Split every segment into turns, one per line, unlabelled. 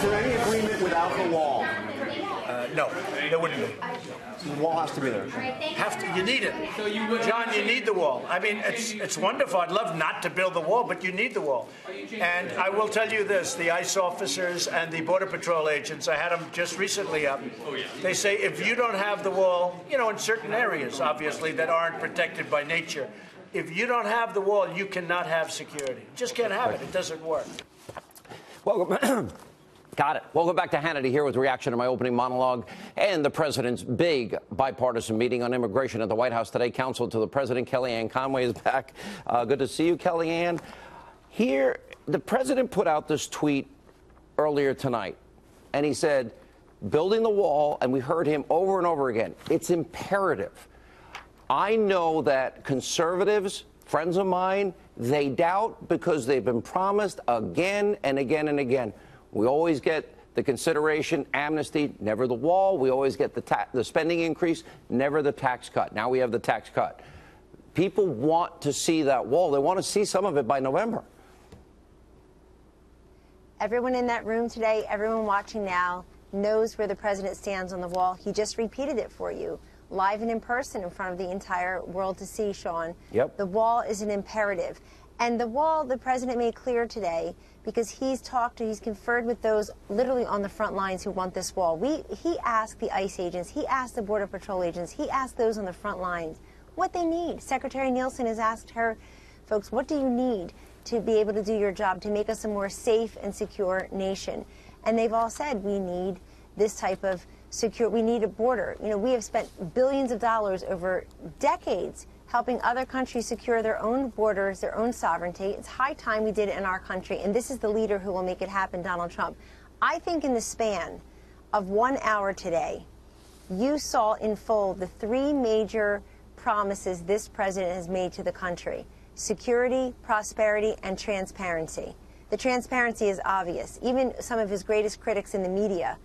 there any agreement without the wall?
No, there wouldn't be.
The wall has to be there.
You need it. John, you need the wall. I mean, it's wonderful. I'd love not to build the wall, but you need the wall. And I will tell you this, the ICE officers and the Border Patrol agents, I had them just recently up. They say if you don't have the wall, you know, in certain areas, obviously, that aren't protected by nature, if you don't have the wall, you cannot have security. You just can't have it. It doesn't work.
Welcome. Got it. Welcome back to Hannity here with reaction to my opening monologue and the president's big bipartisan meeting on immigration at the White House today. Counsel to the president, Kellyanne Conway, is back. Good to see you, Kellyanne. Here, the president put out this tweet earlier tonight, and he said, building the wall, and we heard him over and over again, it's imperative. I know that conservatives, friends of mine, they doubt because they've been promised again and again and again. We always get the consideration, amnesty, never the wall. We always get the spending increase, never the tax cut. Now we have the tax cut. People want to see that wall. They want to see some of it by November.
Everyone in that room today, everyone watching now, knows where the president stands on the wall. He just repeated it for you, live and in person in front of the entire world to see, Sean.
Yep.
The wall is an imperative. And the wall, the president made clear today, because he's conferred with those literally on the front lines who want this wall. He asked the ICE agents, he asked the Border Patrol agents, he asked those on the front lines what they need. Secretary Nielsen has asked her, folks, what do you need to be able to do your job, to make us a more safe and secure nation? And they've all said, we need this type of secure, we need a border. You know, we have spent billions of dollars over decades helping other countries secure their own borders, their own sovereignty. It's high time we did it in our country, and this is the leader who will make it happen, Donald Trump. I think in the span of 1 hour today, you saw in full the three major promises this president has made to the country: security, prosperity, and transparency. The transparency is obvious. Even some of his greatest critics in the media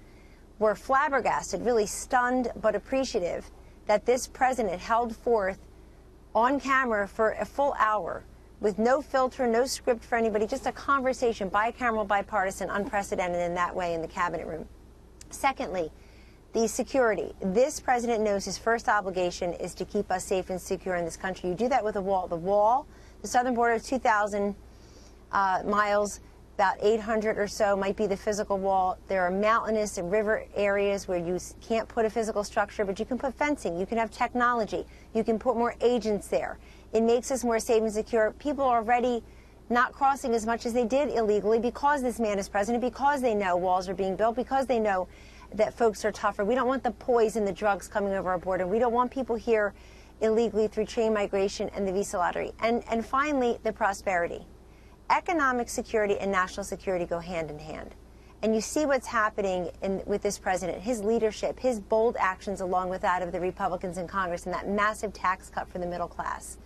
were flabbergasted, really stunned but appreciative, that this president held forth on camera for a full hour with no filter, no script for anybody, just a conversation, bicameral, bipartisan, unprecedented in that way in the cabinet room. Secondly, the security. This president knows his first obligation is to keep us safe and secure in this country. You do that with a wall. The wall, the southern border is 2,000 miles. About 800 or so might be the physical wall. There are mountainous and river areas where you can't put a physical structure, but you can put fencing, you can have technology, you can put more agents there. It makes us more safe and secure. People are already not crossing as much as they did illegally because this man is president, because they know walls are being built, because they know that folks are tougher. We don't want the poison, the drugs coming over our border. We don't want people here illegally through chain migration and the visa lottery. And finally, the prosperity. Economic security and national security go hand in hand. And you see what's happening with this president, his leadership, his bold actions along with that of the Republicans in Congress and that massive tax cut for the middle class.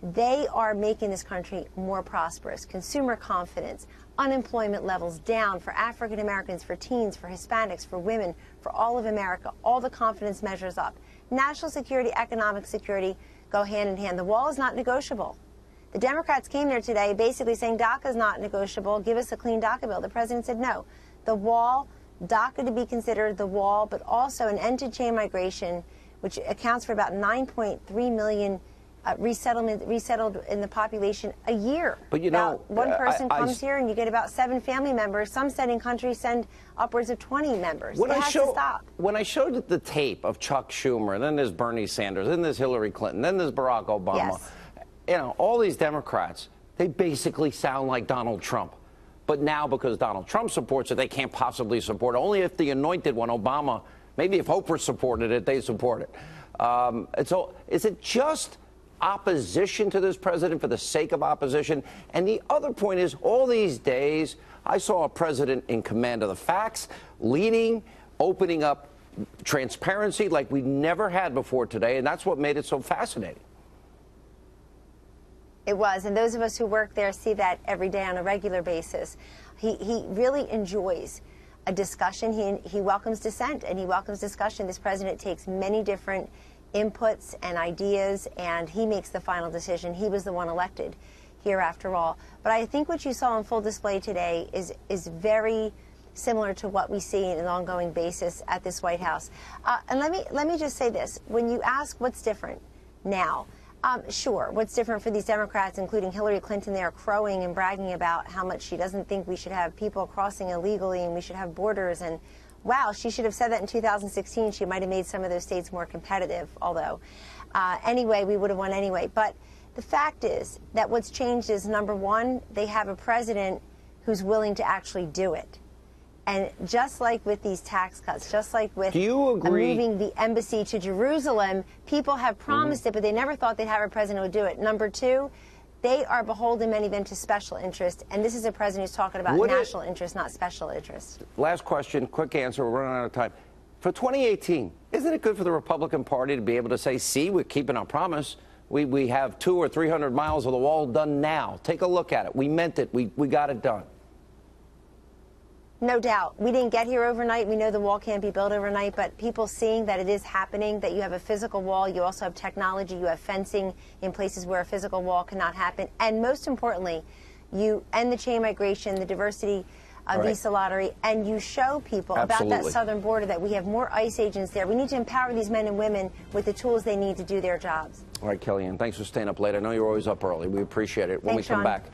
They are making this country more prosperous. Consumer confidence, unemployment levels down for African Americans, for teens, for Hispanics, for women, for all of America. All the confidence measures up. National security, economic security go hand in hand. The wall is not negotiable. The Democrats came there today basically saying DACA is not negotiable. Give us a clean DACA bill. The president said no. The wall, DACA to be considered the wall, but also an end to chain migration, which accounts for about 9.3 million resettled in the population a year.
But you know,
one person comes here and you get about 7 family members. Some sending countries send upwards of 20 members. It has to stop.
When I showed the tape of Chuck Schumer, and then there's Bernie Sanders, then there's Hillary Clinton, then there's Barack Obama.
Yes.
You know, all these Democrats, they basically sound like Donald Trump. But now, because Donald Trump supports it, they can't possibly support it. Only if the anointed one, Obama, maybe if Oprah supported it, they support it. And so is it just opposition to this president for the sake of opposition? And the other point is, all these days, I saw a president in command of the facts, leading, opening up transparency like we never had before today, and that's what made it so fascinating.
It was, and those of us who work there see that every day on a regular basis. He really enjoys a discussion. He welcomes dissent and he welcomes discussion. This president takes many different inputs and ideas, and he makes the final decision. He was the one elected here, after all. But I think what you saw on full display today is very similar to what we see on an ongoing basis at this White House. And let me just say this. When you ask what's different now, sure, what's different for these Democrats, including Hillary Clinton, they are crowing and bragging about how much she doesn't think we should have people crossing illegally and we should have borders. And wow, she should have said that in 2016. She might have made some of those states more competitive, although anyway, we would have won anyway. But the fact is that what's changed is, number one, they have a president who's willing to actually do it. And just like with these tax cuts, just like with moving the embassy to Jerusalem, people have promised it, but they never thought they'd have a president who would do it. Number two, they are beholden, many of them, to special interest. And this is a president who's talking about national interest, not special interest.
Last question, quick answer. We're running out of time. For 2018, isn't it good for the Republican Party to be able to say, see, we're keeping our promise. We have 200 or 300 miles of the wall done now. Take a look at it. We meant it. We got it done.
No doubt. We didn't get here overnight. We know the wall can't be built overnight, but people seeing that it is happening, that you have a physical wall, you also have technology, you have fencing in places where a physical wall cannot happen. And most importantly, you end the chain migration, the diversity visa lottery, and you show people about that southern border that we have more ICE agents there. We need to empower these men and women with the tools they need to do their jobs.
All right, Kellyanne, thanks for staying up late. I know you're always up early. We appreciate it. When we come back,